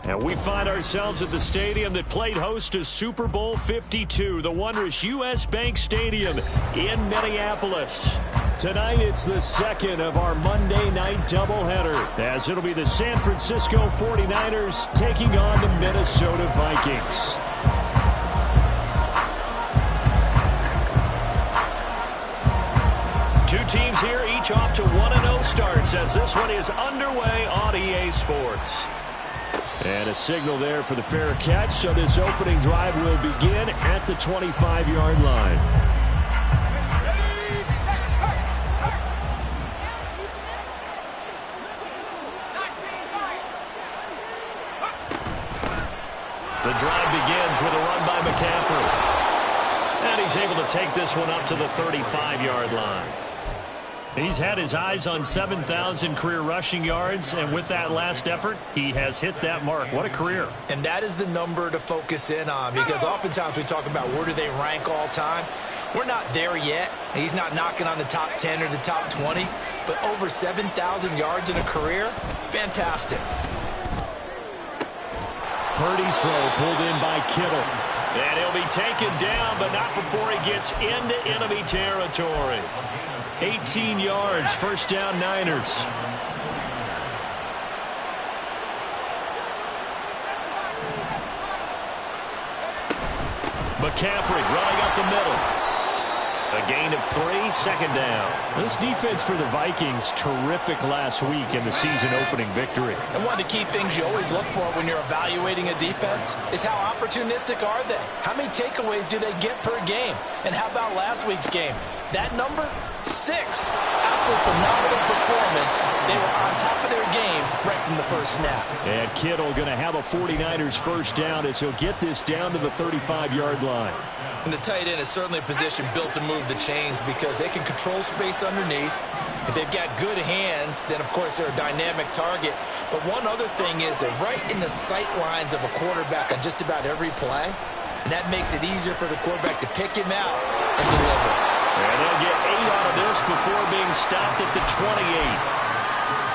And we find ourselves at the stadium that played host to Super Bowl 52, the wondrous U.S. Bank Stadium in Minneapolis. Tonight, it's the second of our Monday night doubleheader, as it'll be the San Francisco 49ers taking on the Minnesota Vikings. Two teams here, each off to 1-0 starts, as this one is underway on EA Sports. And a signal there for the fair catch, so this opening drive will begin at the 25-yard line. The drive begins with a run by McCaffrey. And he's able to take this one up to the 35-yard line. He's had his eyes on 7,000 career rushing yards, and with that last effort, he has hit that mark. What a career. And that is the number to focus in on, because oftentimes we talk about where do they rank all time. We're not there yet. He's not knocking on the top 10 or the top 20, but over 7,000 yards in a career, fantastic. Purdy's throw pulled in by Kittle. And he'll be taken down, but not before he gets into enemy territory. 18 yards, first down Niners. McCaffrey running up the middle. A gain of 3, second down. This defense for the Vikings, terrific last week in the season-opening victory. And one of the key things you always look for when you're evaluating a defense is how opportunistic are they? How many takeaways do they get per game? And how about last week's game? That number? 6. Absolute phenomenal performance. They were on top of their game right from the first snap. And Kittle going to have a 49ers first down as he'll get this down to the 35-yard line. And the tight end is certainly a position built to move the chains because they can control space underneath. If they've got good hands, then, of course, they're a dynamic target. But one other thing is they're right in the sight lines of a quarterback on just about every play. And that makes it easier for the quarterback to pick him out and deliver. And they'll get 8 out of this before being stopped at the 28.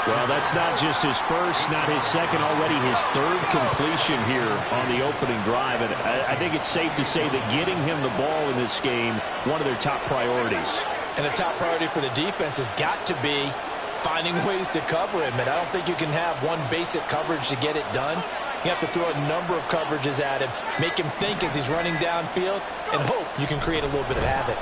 Well, that's not just his first, not his second, already his third completion here on the opening drive. And I think it's safe to say that getting him the ball in this game, one of their top priorities. And the top priority for the defense has got to be finding ways to cover him. And I don't think you can have one basic coverage to get it done. You have to throw a number of coverages at him, make him think as he's running downfield, and hope you can create a little bit of havoc.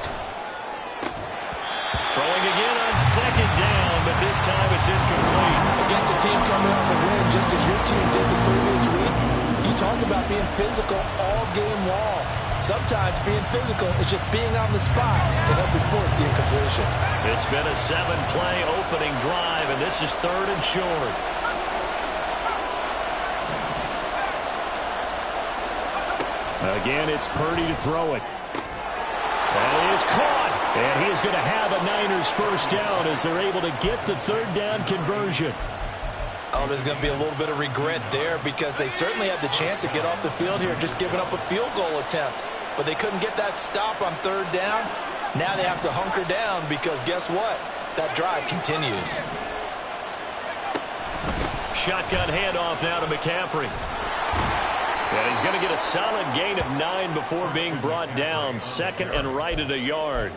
Throwing again on second down, but this time it's incomplete. Against a team coming off a win, just as your team did the previous week, you talked about being physical all game long. Sometimes being physical is just being on the spot and helping force the incompletion. It's been a 7-play opening drive, and this is 3rd and short. Again, it's Purdy to throw it. That is caught. And he is going to have a Niners first down as they're able to get the 3rd down conversion. Oh, there's going to be a little bit of regret there because they certainly had the chance to get off the field here, just giving up a field goal attempt. But they couldn't get that stop on 3rd down. Now they have to hunker down because guess what? That drive continues. Shotgun handoff now to McCaffrey. And he's going to get a solid gain of 9 before being brought down. 2nd and right at a yard.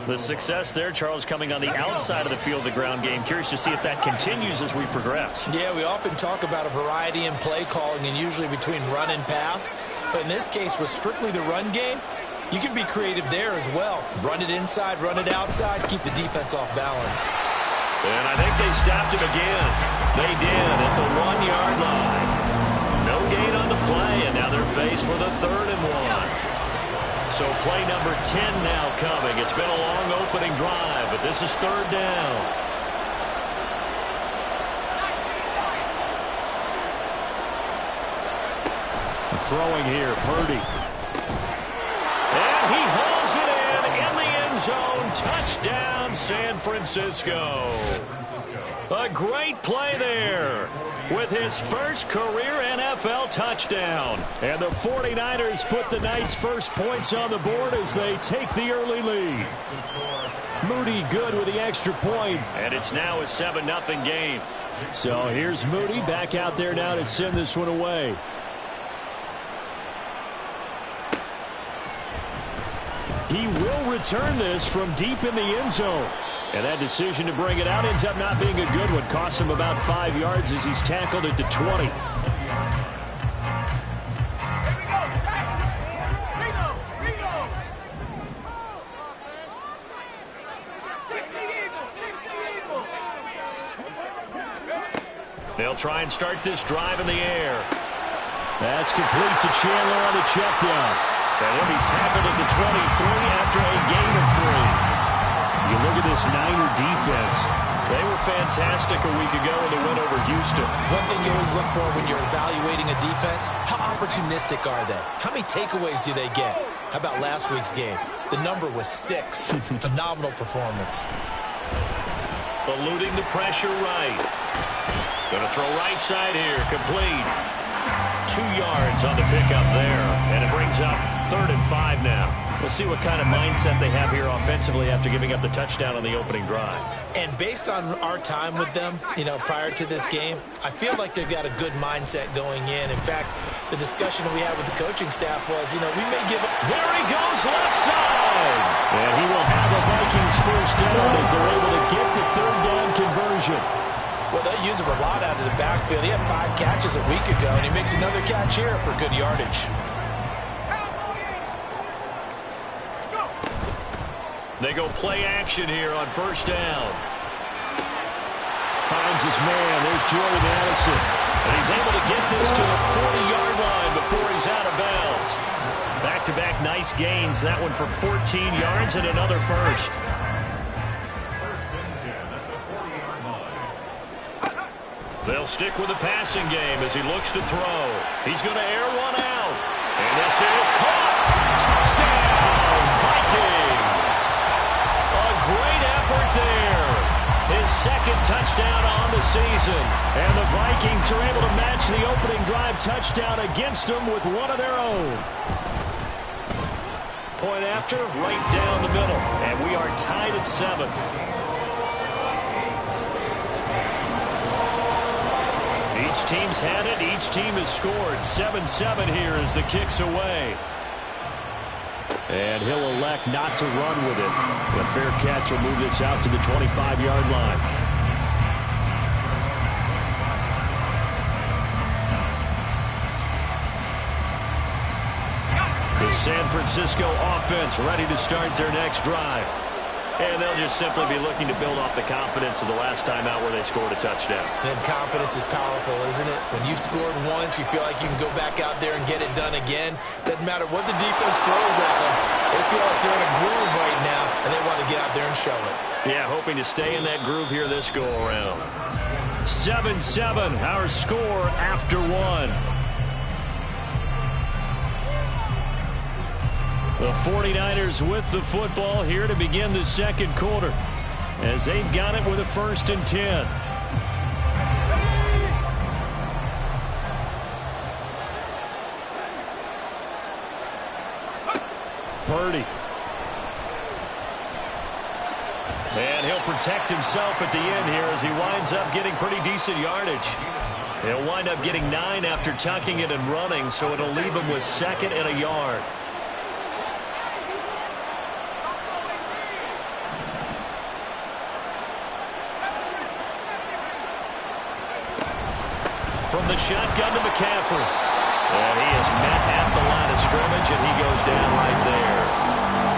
The success there, Charles, coming on the outside of the field, the ground game. Curious to see if that continues as we progress. Yeah, we often talk about a variety in play calling and usually between run and pass. But in this case, with strictly the run game, You can be creative there as well. Run it inside, run it outside, keep the defense off balance. And I think they stopped him again. They did at the 1-yard line. No gain on the play, and now they're faced with a 3rd and 1. So play number 10 now coming. It's been a long opening drive, but this is 3rd down. Throwing here, Purdy. And he hauls it in the end zone. Touchdown, San Francisco. A great play there with his first career NFL touchdown. And the 49ers put the Knights' first points on the board as they take the early lead. Moody good with the extra point, and it's now a 7-0 game. So here's Moody back out there now to send this one away. He will return this from deep in the end zone. And that decision to bring it out ends up not being a good one. Costs him about 5 yards as he's tackled at the 20. They'll try and start this drive in the air. That's complete to Chandler on the check down. And he'll be tackled at the 23 after a gain of 3. You look at this Niner defense. They were fantastic a week ago in the win over Houston. One thing you always look for when you're evaluating a defense, how opportunistic are they? How many takeaways do they get? How about last week's game? The number was 6. Phenomenal performance. Eluding the pressure right. Going to throw right side here. Complete. 2 yards on the pickup there. And it brings up 3rd and 5 now. We'll see what kind of mindset they have here offensively after giving up the touchdown on the opening drive. And based on our time with them, prior to this game, I feel like they've got a good mindset going in. In fact, the discussion that we had with the coaching staff was, we may give up. There he goes left side. And he will have a Vikings first down as they're able to get the 3rd down conversion. Well, they use him a lot out of the backfield. He had 5 catches a week ago, and he makes another catch here for good yardage. They go play action here on first down. Finds his man. There's Jordan Addison. And he's able to get this to the 40-yard line before he's out of bounds. Back-to-back nice gains. That one for 14 yards and another first. They'll stick with the passing game as he looks to throw. He's going to air one out. And this is caught. Touchdown, Vikings. A great effort there. His 2nd touchdown on the season. And the Vikings are able to match the opening drive touchdown against them with one of their own. Point after, right down the middle. And we are tied at 7. Each team's had it. Each team has scored. 7-7 here as the kick's away. And he'll elect not to run with it. A fair catch will move this out to the 25-yard line. The San Francisco offense ready to start their next drive. And they'll just simply be looking to build off the confidence of the last time out where they scored a touchdown. And confidence is powerful, isn't it? When you've scored once, you feel like you can go back out there and get it done again. Doesn't matter what the defense throws at them. They feel like they're in a groove right now, and they want to get out there and show it. Yeah, hoping to stay in that groove here this go-around. 7-7, our score after 1. The 49ers with the football here to begin the 2nd quarter as they've got it with a 1st and 10. Purdy. And he'll protect himself at the end here as he winds up getting pretty decent yardage. He'll wind up getting 9 after tucking it and running, so it'll leave him with 2nd and a yard. From the shotgun to McCaffrey. And he is met at the line of scrimmage, and he goes down right there.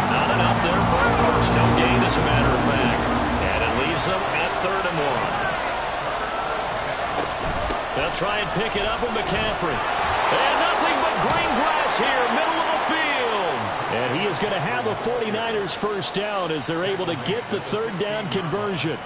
Not enough there for a first. No gain, as a matter of fact. And it leaves them at 3rd and 1. They'll try and pick it up with McCaffrey. And nothing but green grass here, middle of the field. And he is going to have the 49ers first down as they're able to get the 3rd down conversion.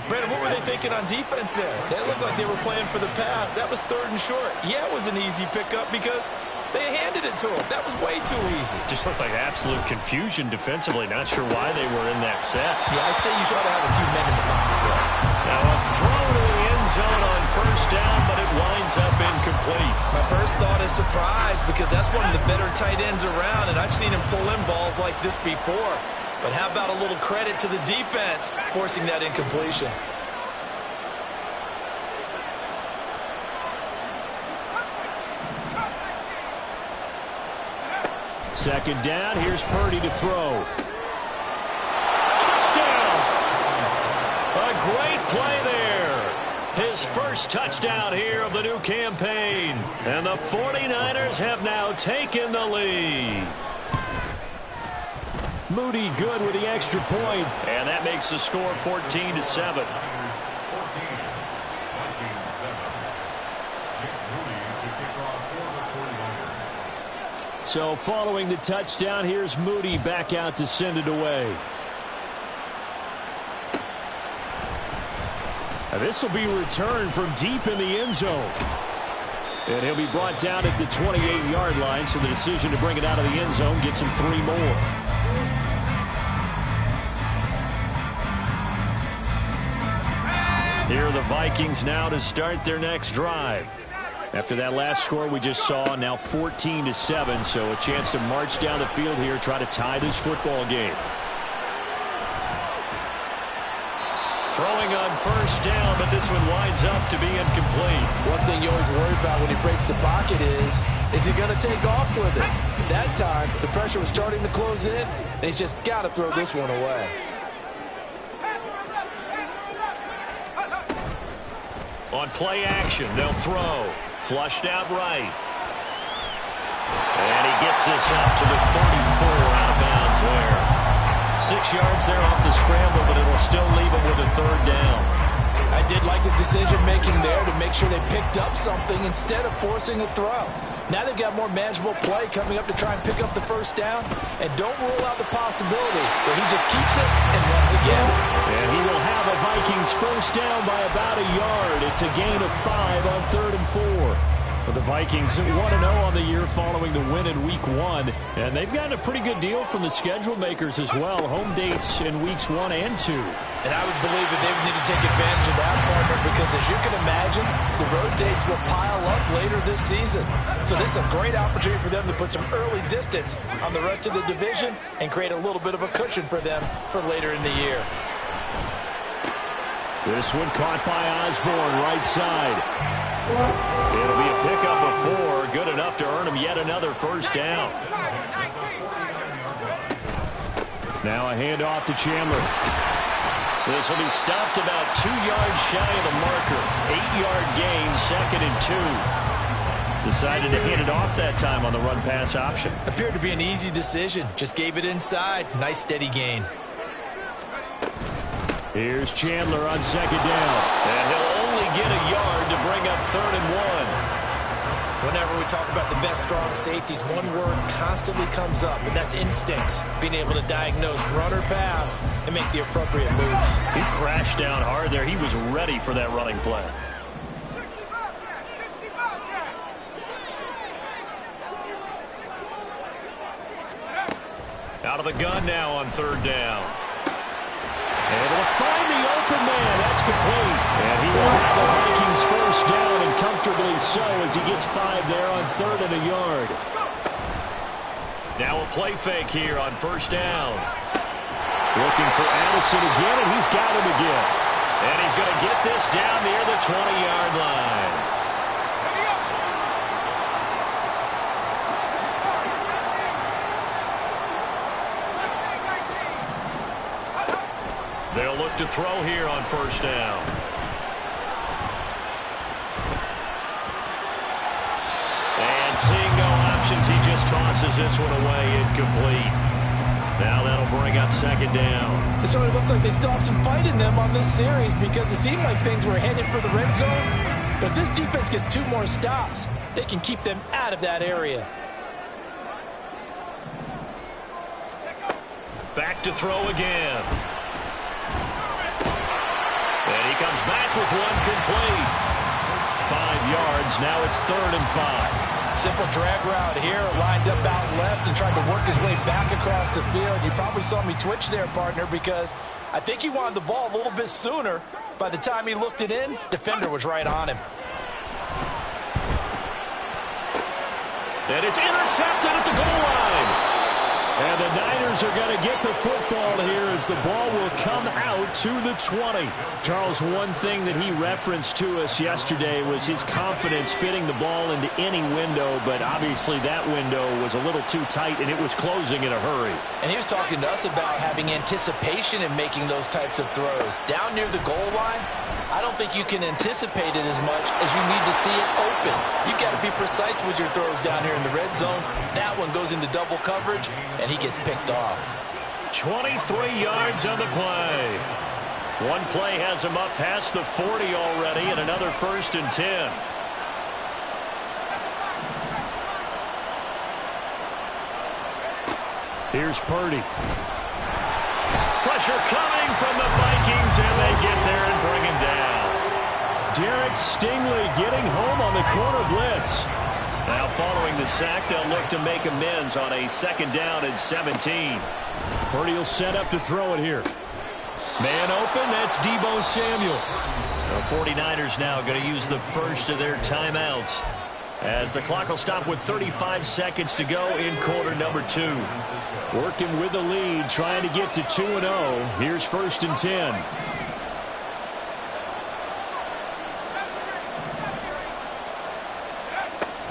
Brandon, what were they thinking on defense there? They looked like they were playing for the pass. That was 3rd and short. Yeah, it was an easy pickup because they handed it to him. That was way too easy. Just looked like absolute confusion defensively. Not sure why they were in that set. Yeah, I'd say you try to have a few men in the box there. Now a throw to the end zone on first down, but it winds up incomplete. My first thought is surprise because that's one of the better tight ends around, and I've seen him pull in balls like this before. But how about a little credit to the defense forcing that incompletion? Second down, here's Purdy to throw. Touchdown! A great play there. His first touchdown here of the new campaign. And the 49ers have now taken the lead. Moody good with the extra point. And that makes the score 14-7. So following the touchdown, here's Moody back out to send it away. Now this will be returned from deep in the end zone. And he'll be brought down at the 28-yard line, so the decision to bring it out of the end zone gets him 3 more. Here are the Vikings now to start their next drive. After that last score we just saw, now 14-7, so a chance to march down the field here, try to tie this football game. Throwing on first down, but this one winds up to be incomplete. One thing you always worry about when he breaks the pocket is he going to take off with it? That time, the pressure was starting to close in, and he's just got to throw this one away. On play action, they'll throw. Flushed out right. And he gets this up to the 34, out of bounds there. 6 yards there off the scramble, but it'll still leave him with a 3rd down. I did like his decision-making there to make sure they picked up something instead of forcing a throw. Now they've got more manageable play coming up to try and pick up the first down. And don't rule out the possibility that he just keeps it and runs again. And he will have a Vikings first down by about a yard. It's a gain of 5 on 3rd and 4. But the Vikings 1-0 on the year following the win in Week 1. And they've gotten a pretty good deal from the schedule makers as well. Home dates in Weeks 1 and 2. And I would believe that they would need to take advantage of that, partner, because as you can imagine, the road dates will pile up later this season. So this is a great opportunity for them to put some early distance on the rest of the division and create a little bit of a cushion for them for later in the year. This one caught by Osborne, right side. It'll be a pickup of 4, good enough to earn him yet another first down. Now a handoff to Chandler. This will be stopped about 2 yards shy of the marker. 8-yard gain, 2nd and 2. Decided to hand it off that time on the run-pass option. Appeared to be an easy decision. Just gave it inside. Nice steady gain. Here's Chandler on 2nd down. And he'll only get a yard to bring up 3rd and 1. Whenever we talk about the best strong safeties, one word constantly comes up, and that's instincts. Being able to diagnose run or pass and make the appropriate moves. He crashed down hard there. He was ready for that running play. Out of the gun now on 3rd down. Able to find the open man. That's complete. And he will have the Vikings first down, and comfortably so, as he gets 5 there on 3rd and a yard. Now a play fake here on first down. Looking for Addison again, and he's got him again. And he's going to get this down near the 20-yard line. They'll look to throw here on first down. And seeing no options He just tosses this one away, incomplete. Now that'll bring up second down. It sort of looks like they still have some fight in them on this series because it seemed like things were headed for the red zone. But if this defense gets 2 more stops, they can keep them out of that area. Back to throw again. And he comes back with one complete. 5 yards. Now it's 3rd and 5. Simple drag route here, lined up out left and tried to work his way back across the field. You probably saw me twitch there, partner, because I think he wanted the ball a little bit sooner. By the time he looked it in, defender was right on him. And it's intercepted at the goal line. And the Niners are going to get the football here as the ball will come out to the 20. Charles, one thing that he referenced to us yesterday was his confidence fitting the ball into any window, but obviously that window was a little too tight, and it was closing in a hurry. And he was talking to us about having anticipation in making those types of throws. Down near the goal line, I don't think you can anticipate it as much as you need to see it open. You've got to be precise with your throws down here in the red zone. That one goes into double coverage, and he gets picked off. 23 yards on the play. One play has him up past the 40 already, and another 1st and 10. Here's Purdy. Pressure coming from the Vikings, and they get there and bring him down. Derek Stingley getting home on the corner blitz. Now following the sack, they'll look to make amends on a 2nd down and 17. Purdy will set up to throw it here. Man open, that's Deebo Samuel. The 49ers now going to use the first of their timeouts as the clock will stop with 35 seconds to go in quarter number 2. Working with the lead, trying to get to 2-0. Here's 1st and 10.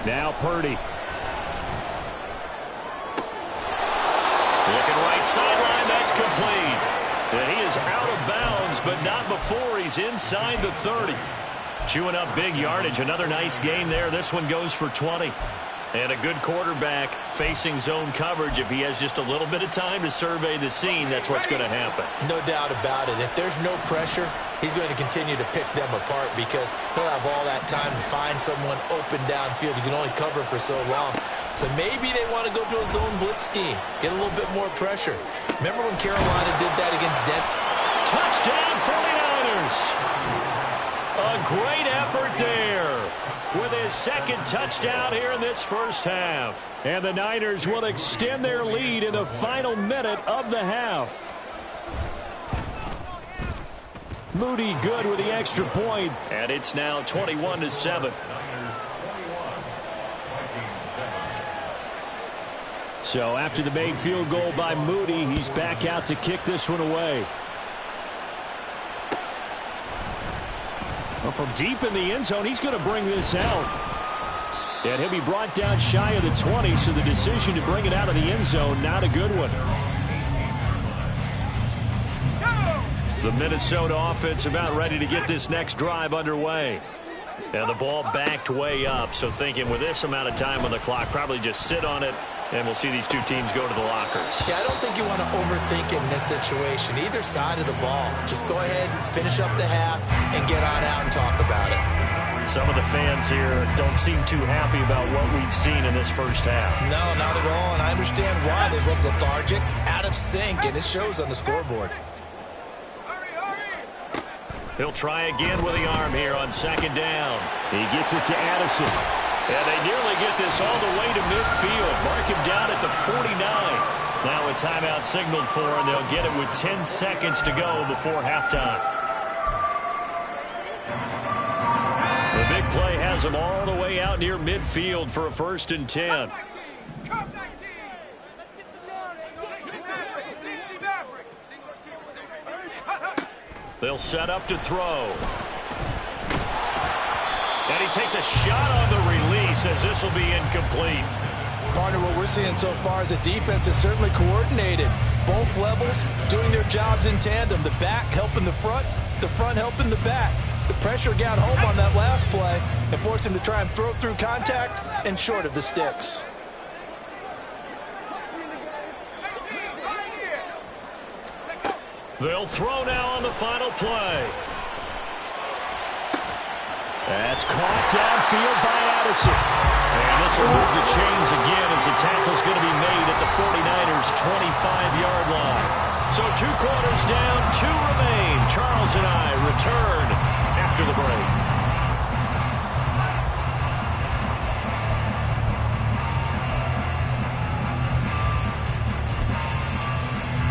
Now Purdy. Looking right sideline, that's complete. And he is out of bounds, but not before he's inside the 30. Chewing up big yardage. Another nice gain there. This one goes for 20. And a good quarterback facing zone coverage. If he has just a little bit of time to survey the scene, that's what's going to happen. No doubt about it. If there's no pressure, he's going to continue to pick them apart because he'll have all that time to find someone open downfield. You can only cover for so long. So maybe they want to go to a zone blitz scheme, get a little bit more pressure. Remember when Carolina did that against Denver? Touchdown 49ers! A great effort there with his 2nd touchdown here in this first half. And the Niners will extend their lead in the final minute of the half. Moody good with the extra point, and it's now 21-7. So after the made field goal by Moody, he's back out to kick this one away. Well, from deep in the end zone, he's going to bring this out. And he'll be brought down shy of the 20, so the decision to bring it out of the end zone, not a good one. The Minnesota offense about ready to get this next drive underway. And the ball backed way up, so thinking with this amount of time on the clock, probably just sit on it, and we'll see these two teams go to the lockers. Yeah, I don't think you want to overthink in this situation. Either side of the ball. Just go ahead, finish up the half, and get on out and talk about it. Some of the fans here don't seem too happy about what we've seen in this first half. No, not at all, and I understand why. They look lethargic, out of sync, and it shows on the scoreboard. He'll try again with the arm here on 2nd down. He gets it to Addison. And they nearly get this all the way to midfield. Mark him down at the 49. Now a timeout signaled for, and they'll get it with 10 seconds to go before halftime. The big play has them all the way out near midfield for a 1st and 10. They'll set up to throw. And he takes a shot on the release as this will be incomplete. Partner, what we're seeing so far is the defense is certainly coordinated. Both levels doing their jobs in tandem. The back helping the front helping the back. The pressure got home on that last play and forced him to try and throw through contact and short of the sticks. They'll throw now on the final play. That's caught downfield by Addison. And this will move the chains again as the tackle's going to be made at the 49ers' 25-yard line. So 2 quarters down, 2 remain. Charles and I return after the break.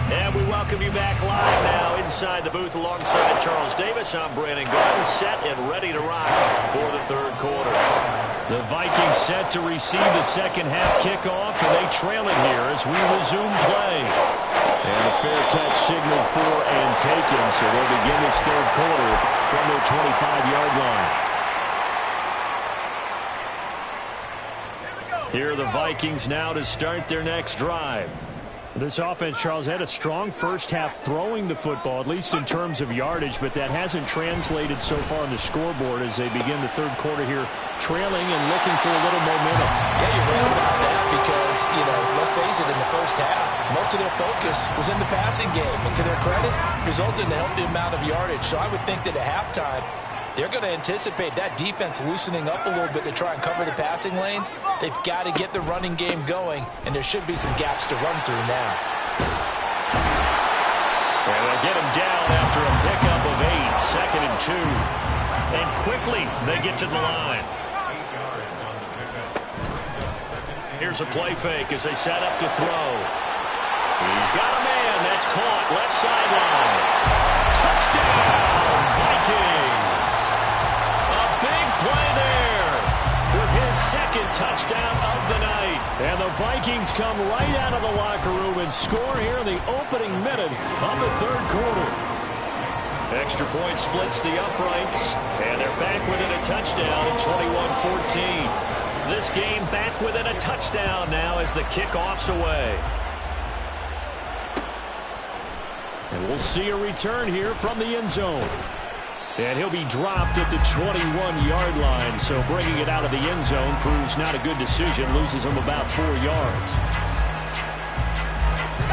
And we welcome you back live now inside the booth alongside Charles Davis. I'm Brandon Gaudin, set and ready to rock for the third quarter. The Vikings set to receive the second half kickoff, and they trail it here as we resume play. And a fair catch signaled for and taken, so they'll begin this third quarter from their 25-yard line. Here are the Vikings now to start their next drive. This offense, Charles, had a strong first half throwing the football, at least in terms of yardage, but that hasn't translated so far on the scoreboard as they begin the third quarter here, trailing and looking for a little momentum. Yeah, you're right about that because, let's face it, in the first half, most of their focus was in the passing game. And to their credit, resulted in a healthy amount of yardage. So I would think that at halftime, they're going to anticipate that defense loosening up a little bit to try and cover the passing lanes. They've got to get the running game going, and there should be some gaps to run through now. And they'll get him down after a pickup of 8, 2nd and 2. And quickly, they get to the line. Here's a play fake as they set up to throw. He's got a man. That's caught. Left sideline. Touchdown, Vikings. Big play there with his second touchdown of the night. And the Vikings come right out of the locker room and score here in the opening minute of the third quarter. Extra point splits the uprights, and they're back within a touchdown at 21-14. This game back within a touchdown now as the kickoff's away. And we'll see a return here from the end zone. And he'll be dropped at the 21-yard line, so bringing it out of the end zone proves not a good decision, loses him about 4 yards.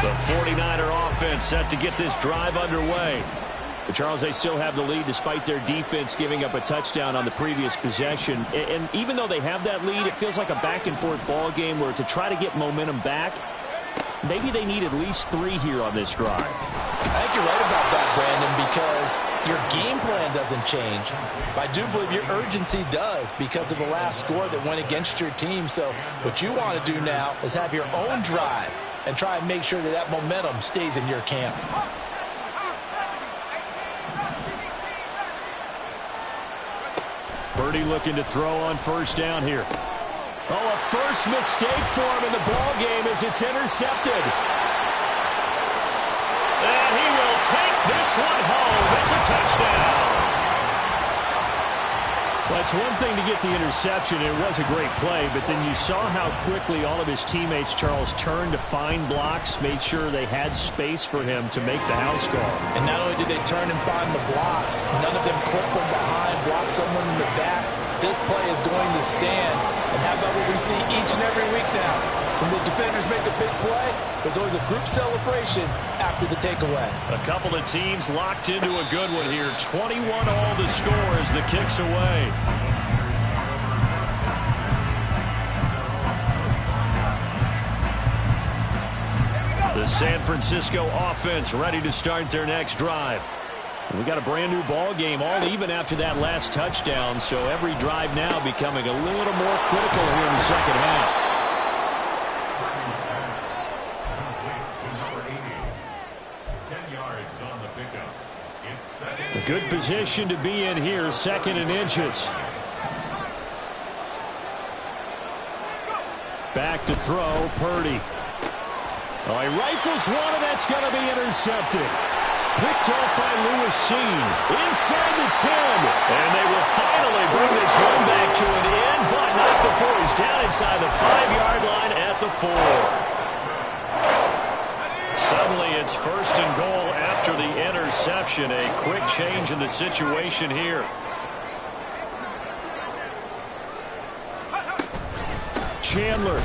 The 49er offense set to get this drive underway. But Charles, they still have the lead despite their defense giving up a touchdown on the previous possession. And even though they have that lead, it feels like a back-and-forth ball game where to try to get momentum back, maybe they need at least 3 here on this drive. I think you're right about that, Brandon, because your game plan doesn't change. I do believe your urgency does because of the last score that went against your team. So what you want to do now is have your own drive and try and make sure that that momentum stays in your camp. Purdy looking to throw on first down here. Oh, a first mistake for him in the ball game as it's intercepted. And he will take this one home. It's a touchdown. Well, it's one thing to get the interception. It was a great play, but then you saw how quickly all of his teammates, Charles, turned to find blocks, made sure they had space for him to make the house call. And not only did they turn and find the blocks, none of them clip from behind, block someone in the back. This play is going to stand. And how about what we see each and every week now? When the defenders make a big play, there's always a group celebration after the takeaway. A couple of teams locked into a good one here. 21 all the score as the kick's away. The San Francisco offense ready to start their next drive. We got a brand new ball game, all even after that last touchdown, so every drive now becoming a little more critical here in the second half. A good position to be in here, 2nd and inches. Back to throw, Purdy. Oh, he rifles one, and that's going to be intercepted. Picked off by Lewis Cine. Inside the 10. And they will finally bring this one back to an end, but not before he's down inside the 5-yard line at the 4. Suddenly it's 1st and goal after the interception. A quick change in the situation here. Chandler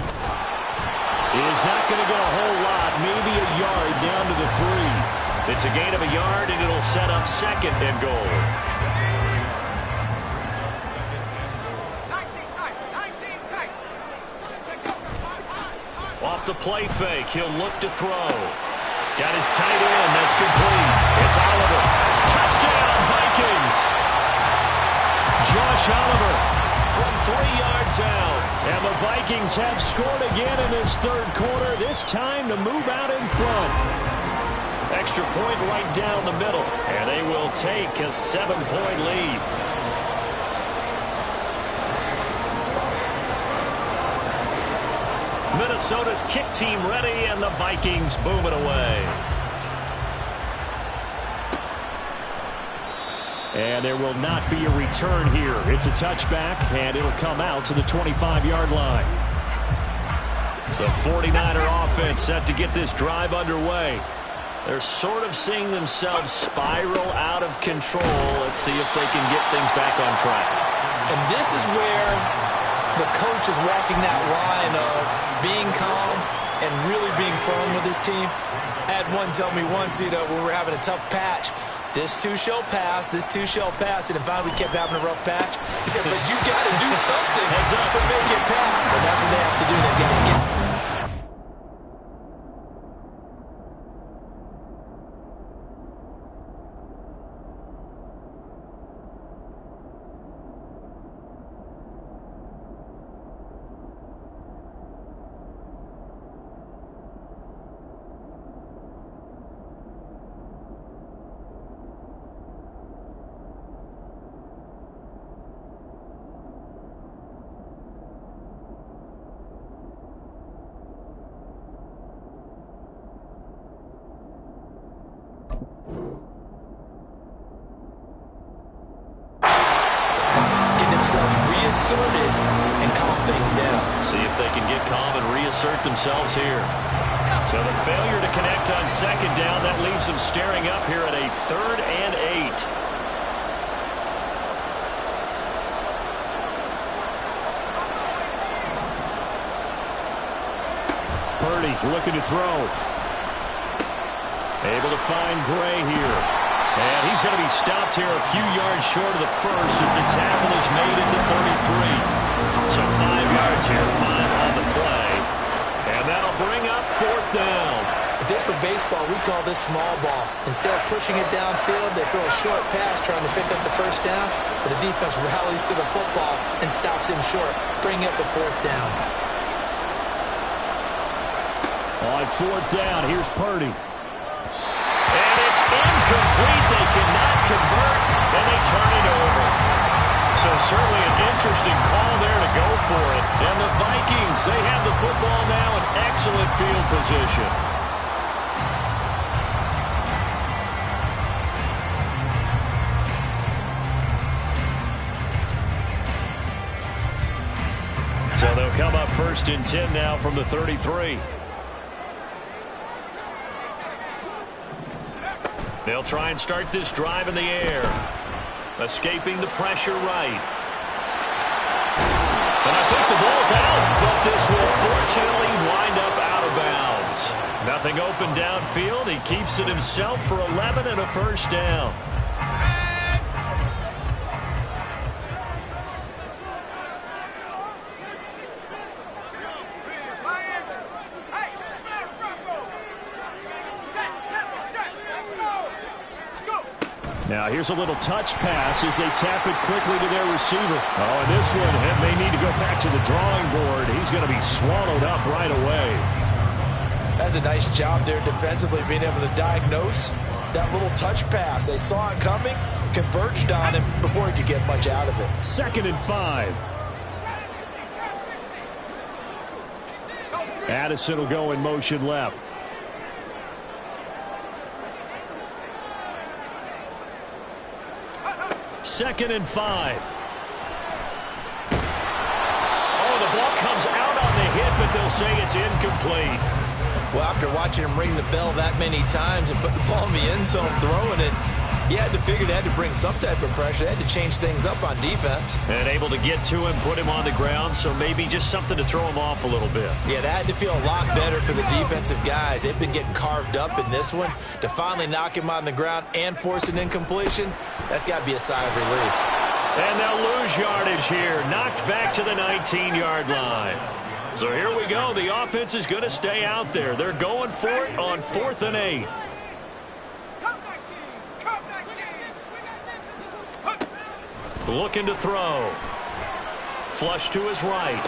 is not going to get a whole lot, maybe a yard down to the 3. It's a gain of a yard, and it'll set up second and goal. Off the play fake, he'll look to throw. Got his tight end, that's complete. It's Oliver. Touchdown, Vikings! Josh Oliver from 3 yards out. And the Vikings have scored again in this third quarter, this time to move out in front. Extra point right down the middle, and they will take a 7-point lead. Minnesota's kick team ready, and the Vikings boom it away. And there will not be a return here. It's a touchback, and it'll come out to the 25-yard line. The 49er offense set to get this drive underway. They're sort of seeing themselves spiral out of control. Let's see if they can get things back on track. And this is where the coach is walking that line of being calm and really being firm with his team. I had one tell me once, when we were having a tough patch, this too shall pass, this too shall pass, and if finally we kept having a rough patch, he said, but you got to do something to make it pass, and that's what they have to do. They've got to get. Reasserted and calm things down. See if they can get calm and reassert themselves here. So the failure to connect on second down, that leaves them staring up here at a 3rd and 8. Purdy looking to throw. Able to find Gray here. And he's going to be stopped here a few yards short of the first as the tackle is made at the 33. So 5 yards here, 5 on the play. And that'll bring up 4th down. If this were baseball, we call this small ball. Instead of pushing it downfield, they throw a short pass trying to pick up the first down, but the defense rallies to the football and stops him short, bringing up the 4th down. On 4th down, here's Purdy. And it's incomplete. They cannot convert, and they turn it over. So certainly an interesting call there to go for it. And the Vikings, they have the football now in excellent field position. So they'll come up 1st and 10 now from the 33. They'll try and start this drive in the air. Escaping the pressure right. And I think the ball's out, but this will fortunately wind up out of bounds. Nothing open downfield. He keeps it himself for 11 and a 1st down. Now here's a little touch pass as they tap it quickly to their receiver. Oh, and this one, they need to go back to the drawing board. He's going to be swallowed up right away. That's a nice job there defensively, being able to diagnose that little touch pass. They saw it coming, converged on him before he could get much out of it. 2nd and 5. Addison will go in motion left. Second and 5. Oh, the ball comes out on the hit, but they'll say it's incomplete. Well, after watching him ring the bell that many times and put the ball in the end zone, throwing it, You had to figure they had to bring some type of pressure. They had to change things up on defense. And able to get to him, put him on the ground, so maybe just something to throw him off a little bit. Yeah, that had to feel a lot better for the defensive guys. They've been getting carved up in this one. To finally knock him on the ground and force an incompletion, that's got to be a sigh of relief. And they'll lose yardage here. Knocked back to the 19-yard line. So here we go. The offense is going to stay out there. They're going for it on 4th and 8. Looking to throw. Flush to his right.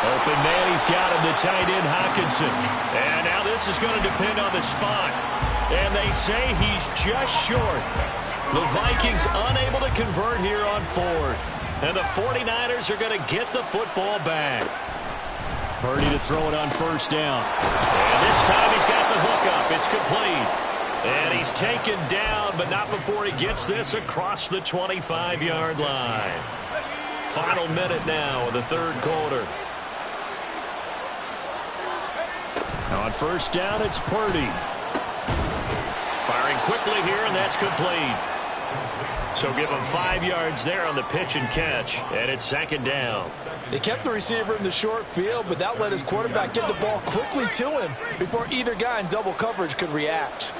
Open man, he's got him, the tight end, Hockenson. And now this is going to depend on the spot. And they say he's just short. The Vikings unable to convert here on 4th. And the 49ers are going to get the football back. Purdy to throw it on 1st down. And this time he's got the hook up. It's complete. And he's taken down, but not before he gets this across the 25-yard line. Final minute now of the 3rd quarter. On 1st down, it's Purdy. Firing quickly here, and that's complete. So give him 5 yards there on the pitch and catch, and it's 2nd down. They kept the receiver in the short field, but that let his quarterback get the ball quickly to him before either guy in double coverage could react.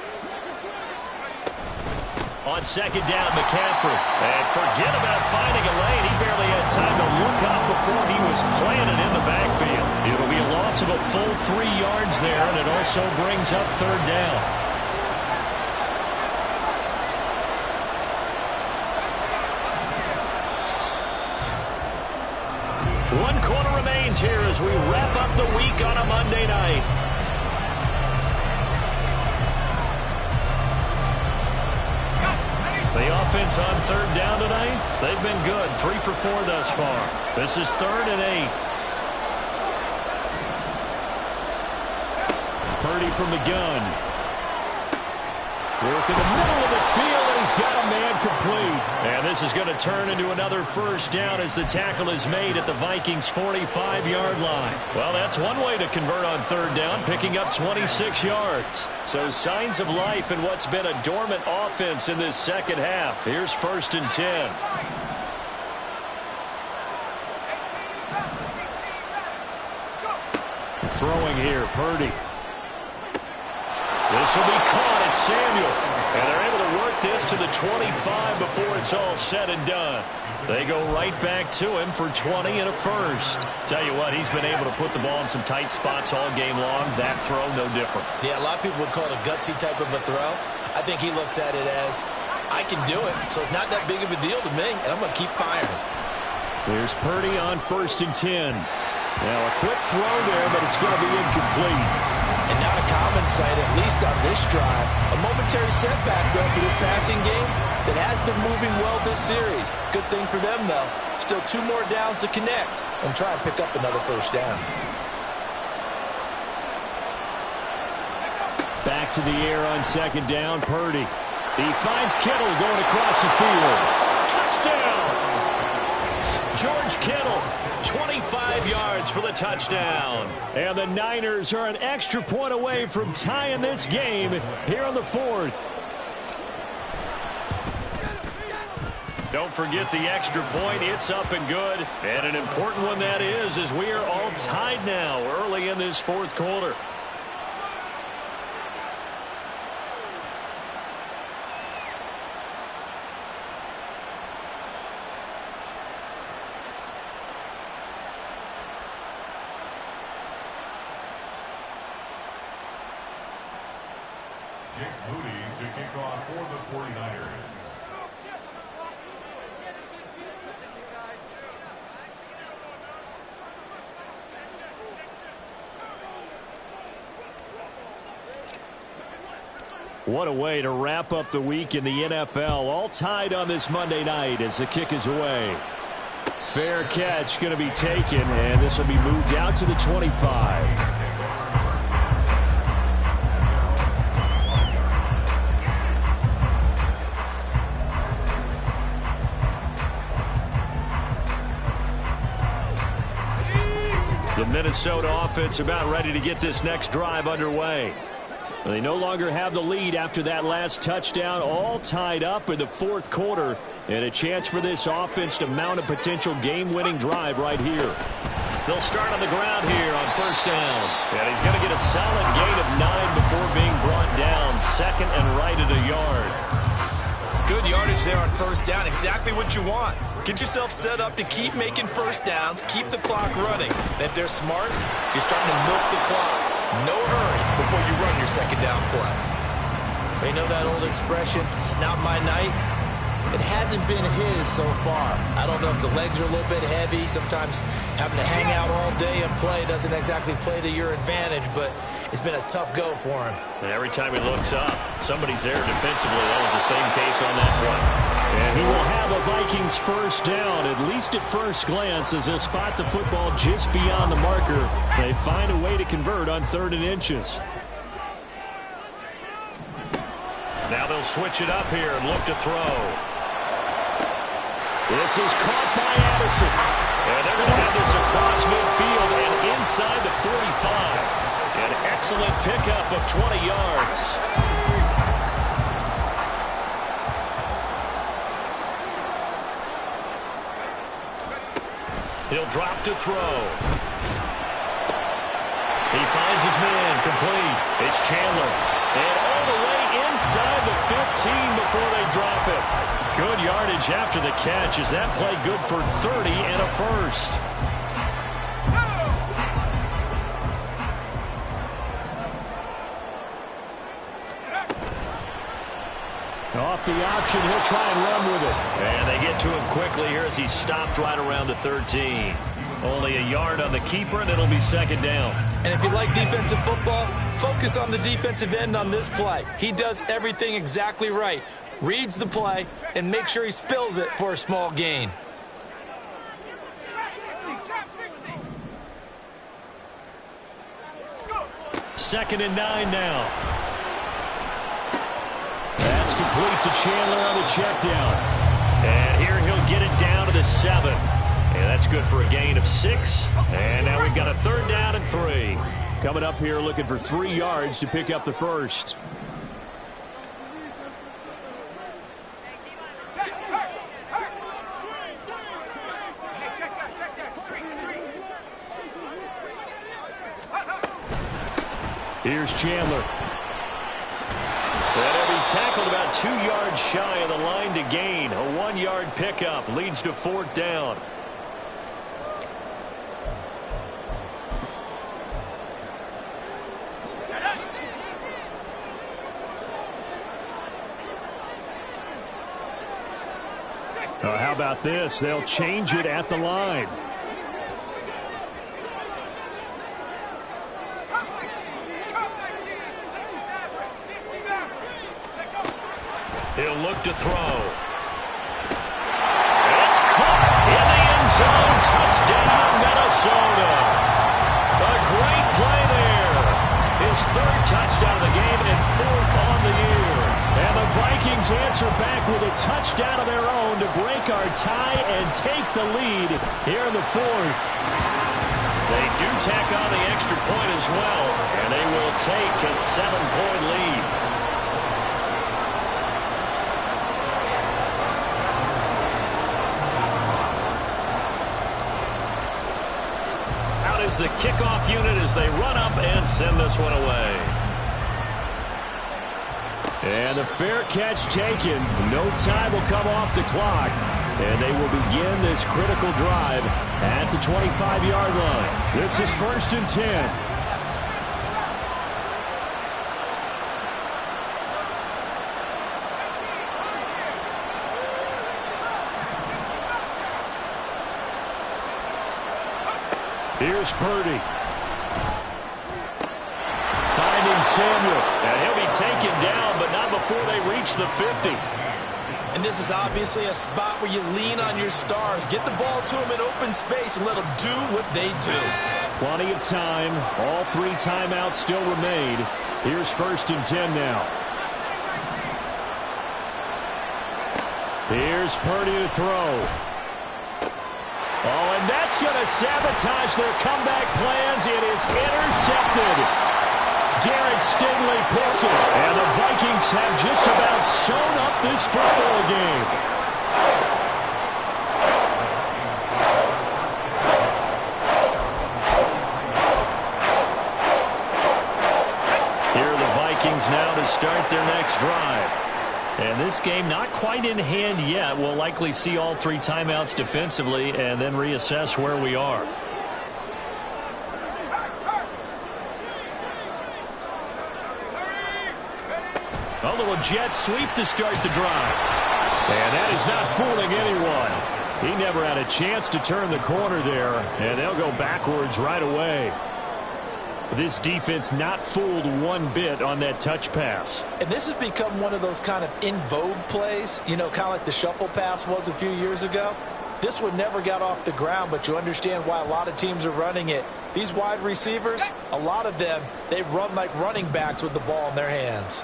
On 2nd down, McCaffrey. And forget about finding a lane. He barely had time to look up before he was planted in the backfield. It'll be a loss of a full 3 yards there, and it also brings up 3rd down. One quarter remains here as we wrap up the week on a Monday night. The offense on 3rd down tonight, they've been good. 3 for 4 thus far. This is 3rd and 8. Purdy from the gun. Work in the middle of the field, and he's got a man complete. And this is going to turn into another 1st down as the tackle is made at the Vikings' 45-yard line. Well, that's one way to convert on 3rd down, picking up 26 yards. So signs of life in what's been a dormant offense in this 2nd half. Here's 1st and 10. Throwing here, Purdy. This will be caught at Samuel. And they're able to work this to the 25 before it's all said and done. They go right back to him for 20 and a 1st. Tell you what, he's been able to put the ball in some tight spots all game long. That throw, no different. Yeah, a lot of people would call it a gutsy type of a throw. I think he looks at it as, I can do it, so it's not that big of a deal to me, and I'm going to keep firing. There's Purdy on 1st and 10. Now a quick throw there, but it's going to be incomplete. And not a common sight, at least on this drive. A momentary setback, though, for this passing game that has been moving well this series. Good thing for them, though. Still 2 more downs to connect and try and pick up another 1st down. Back to the air on 2nd down, Purdy. He finds Kittle going across the field. Touchdown! George Kittle, 25 yards for the touchdown. And the Niners are an extra point away from tying this game here on the 4th. Don't forget the extra point. It's up and good. And an important one that is, as we are all tied now early in this 4th quarter. Jake Moody to kick off for the 49ers. What a way to wrap up the week in the NFL. All tied on this Monday night as the kick is away. Fair catch going to be taken, and this will be moved out to the 25. The Minnesota offense about ready to get this next drive underway. They no longer have the lead after that last touchdown, all tied up in the fourth quarter, and a chance for this offense to mount a potential game-winning drive right here. They'll start on the ground here on first down, and he's going to get a solid gain of 9 before being brought down, second and right at a yard. Good yardage there on first down, exactly what you want. Get yourself set up to keep making first downs, keep the clock running. And if they're smart, you're starting to milk the clock. No hurry before you run your second down play. You know that old expression, it's not my night? It hasn't been his so far. I don't know if the legs are a little bit heavy. Sometimes having to hang out all day and play doesn't exactly play to your advantage, but it's been a tough go for him. And every time he looks up, somebody's there defensively. That was the same case on that play. And he will have the Vikings first down, at least at first glance, as they'll spot the football just beyond the marker. They find a way to convert on 3rd and inches. Now they'll switch it up here and look to throw. This is caught by Addison. And they're going to have this across midfield and inside the 45. An excellent pickup of 20 yards. He'll drop to throw. He finds his man complete. It's Chandler. And all the way inside the 15 before they drop it. Good yardage after the catch. Is that play good for 30 and a first? Off the option, he'll try and run with it. And they get to him quickly here as he's stopped right around the 13. Only a yard on the keeper, and it'll be second down. And if you like defensive football, focus on the defensive end on this play. He does everything exactly right. Reads the play and make sure he spills it for a small gain. Second and 9 now. That's complete to Chandler on the check down. And here he'll get it down to the 7. And that's good for a gain of 6. And now we've got a 3rd down and 3. Coming up here looking for 3 yards to pick up the first. Here's Chandler. And he tackled about 2 yards shy of the line to gain. A 1-yard pickup leads to 4th down. How about this? They'll change it at the line. He'll look to throw. It's caught in the end zone. Touchdown, Minnesota. A great play there. His 3rd touchdown of the game and 4th on the year. And the Vikings answer back with a touchdown of their own to break our tie and take the lead here in the 4th. They do tack on the extra point as well, and they will take a 7-point lead. Out is the kickoff unit as they run up and send this one away. And the fair catch taken. No time will come off the clock. And they will begin this critical drive at the 25-yard line. This is 1st and 10. Here's Purdy. Finding Samuel. And he'll be taken down, but not before they reach the 50. And this is obviously a spot where you lean on your stars. Get the ball to them in open space and let them do what they do. Plenty of time. All 3 timeouts still remain. Here's 1st and 10 now. Here's Purdy to throw. Oh, and that's going to sabotage their comeback plans. It is intercepted. Derek Stingley picks it. And the Vikings have just about sewn up this football game. Here are the Vikings now to start their next drive. And this game not quite in hand yet. We'll likely see all 3 timeouts defensively and then reassess where we are. A little jet sweep to start the drive. And that is not fooling anyone. He never had a chance to turn the corner there, and they'll go backwards right away. This defense not fooled one bit on that touch pass. And this has become one of those kind of in vogue plays, you know, kind of like the shuffle pass was a few years ago. This one never got off the ground, but you understand why a lot of teams are running it. These wide receivers, a lot of them, they run like running backs with the ball in their hands.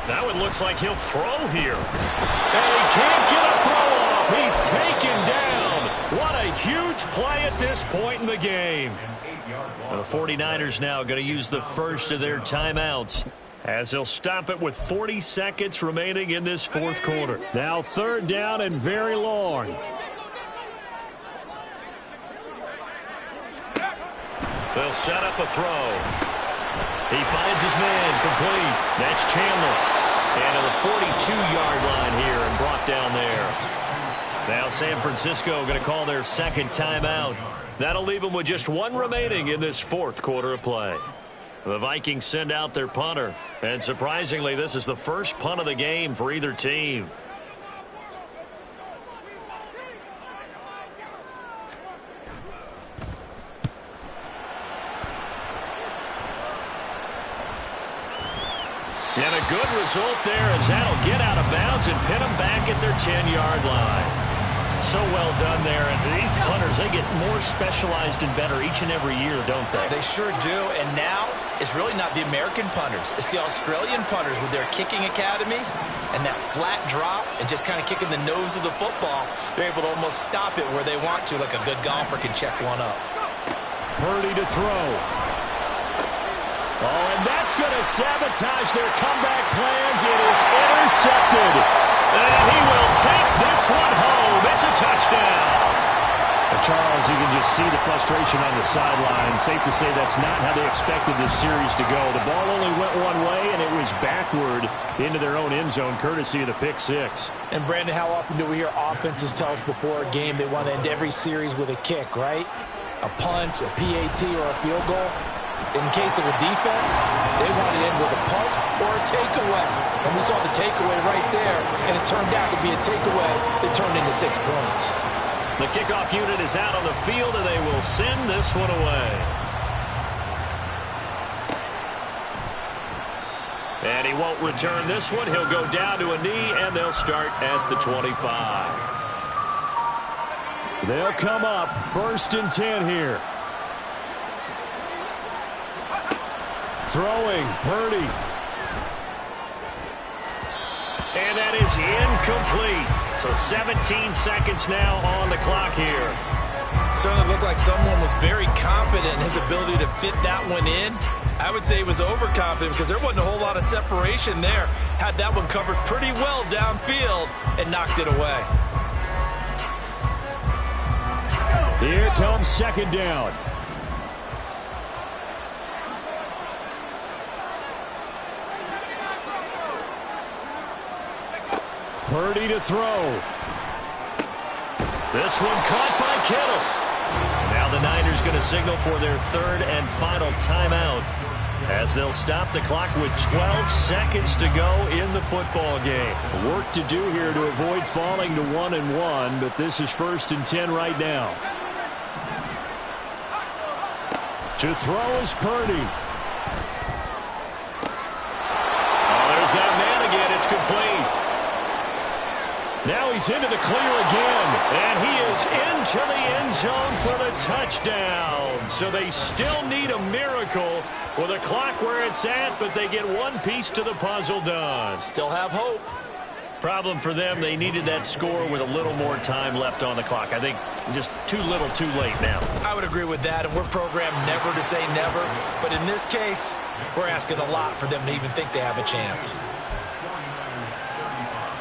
That one looks like he'll throw here. And he can't get a throw off. He's taken down. What a huge play at this point in the game. The 49ers now going to use the first of their timeouts as they'll stop it with 40 seconds remaining in this fourth quarter. Now 3rd down and very long. They'll set up a throw. He finds his man complete. That's Chandler. And to the 42-yard line here and brought down there. Now San Francisco going to call their second timeout. That'll leave them with just 1 remaining in this fourth quarter of play. The Vikings send out their punter. And surprisingly, this is the first punt of the game for either team. And a good result there as that'll get out of bounds and pin them back at their 10-yard line. So well done there. And these punters, they get more specialized and better each and every year, don't they? They sure do. And now it's really not the American punters. It's the Australian punters with their kicking academies and that flat drop and just kind of kicking the nose of the football. They're able to almost stop it where they want to, like a good golfer can check one up. Purdy to throw. Oh, and that's going to sabotage their comeback plans. It is intercepted. And he will take this one home. It's a touchdown. Charles, you can just see the frustration on the sideline. Safe to say that's not how they expected this series to go. The ball only went one way, and it was backward into their own end zone, courtesy of the pick six. And, Brandon, how often do we hear offenses tell us before a game they want to end every series with a kick, right? A punt, a PAT, or a field goal. In case of a defense, they want to end with a punt or a takeaway. And we saw the takeaway right there, and it turned out to be a takeaway that turned into 6 points. The kickoff unit is out on the field, and they will send this one away. And he won't return this one. He'll go down to a knee, and they'll start at the 25. They'll come up 1st and 10 here. Throwing, Purdy. And that is incomplete. So 17 seconds now on the clock here. Certainly looked like someone was very confident in his ability to fit that one in. I would say he was overconfident because there wasn't a whole lot of separation there. Had that one covered pretty well downfield and knocked it away. Here comes 2nd down. Purdy to throw. This one caught by Kittle. Now the Niners going to signal for their 3rd and final timeout as they'll stop the clock with 12 seconds to go in the football game. Work to do here to avoid falling to 1-1, but this is 1st and 10 right now. To throw is Purdy. Oh, there's that man again. It's complete. Now he's into the clear again, and he is into the end zone for the touchdown. So they still need a miracle with a clock where it's at, but they get one piece to the puzzle done. Still have hope. Problem for them, they needed that score with a little more time left on the clock. I think just too little too late now. I would agree with that, and we're programmed never to say never. But in this case, we're asking a lot for them to even think they have a chance.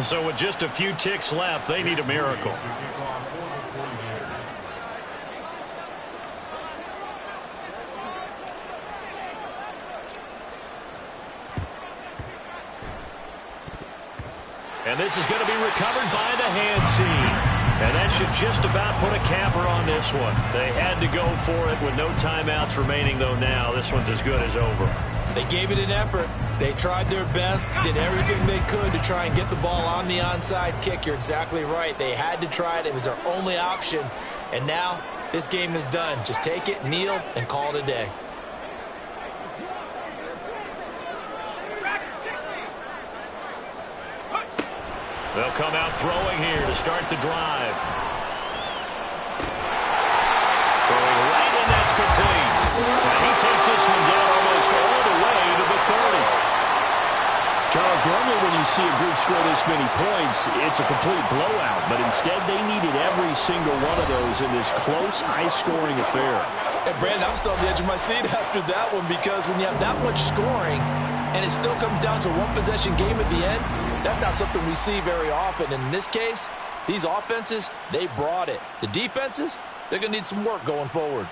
So with just a few ticks left, they need a miracle. And this is going to be recovered by the hands team. And that should just about put a capper on this one. They had to go for it with no timeouts remaining, though now. This one's as good as over. They gave it an effort. They tried their best, did everything they could to try and get the ball on the onside kick. You're exactly right. They had to try it. It was their only option. And now this game is done. Just take it, kneel, and call it a day. They'll come out throwing here to start the drive. Throwing right, and that's complete. And he takes this one down almost all the way to the 30. Charles, normally when you see a group score this many points, it's a complete blowout. But instead, they needed every single one of those in this close, high-scoring affair. And Brandon, I'm still on the edge of my seat after that one, because when you have that much scoring and it still comes down to one possession game at the end, that's not something we see very often. And in this case, these offenses, they brought it. The defenses, they're going to need some work going forward.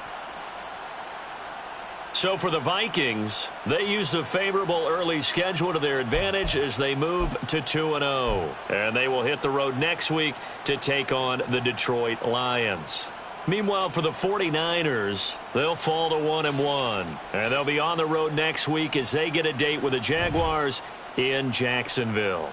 So for the Vikings, they used a favorable early schedule to their advantage as they move to 2-0. And they will hit the road next week to take on the Detroit Lions. Meanwhile, for the 49ers, they'll fall to 1-1. And they'll be on the road next week as they get a date with the Jaguars in Jacksonville.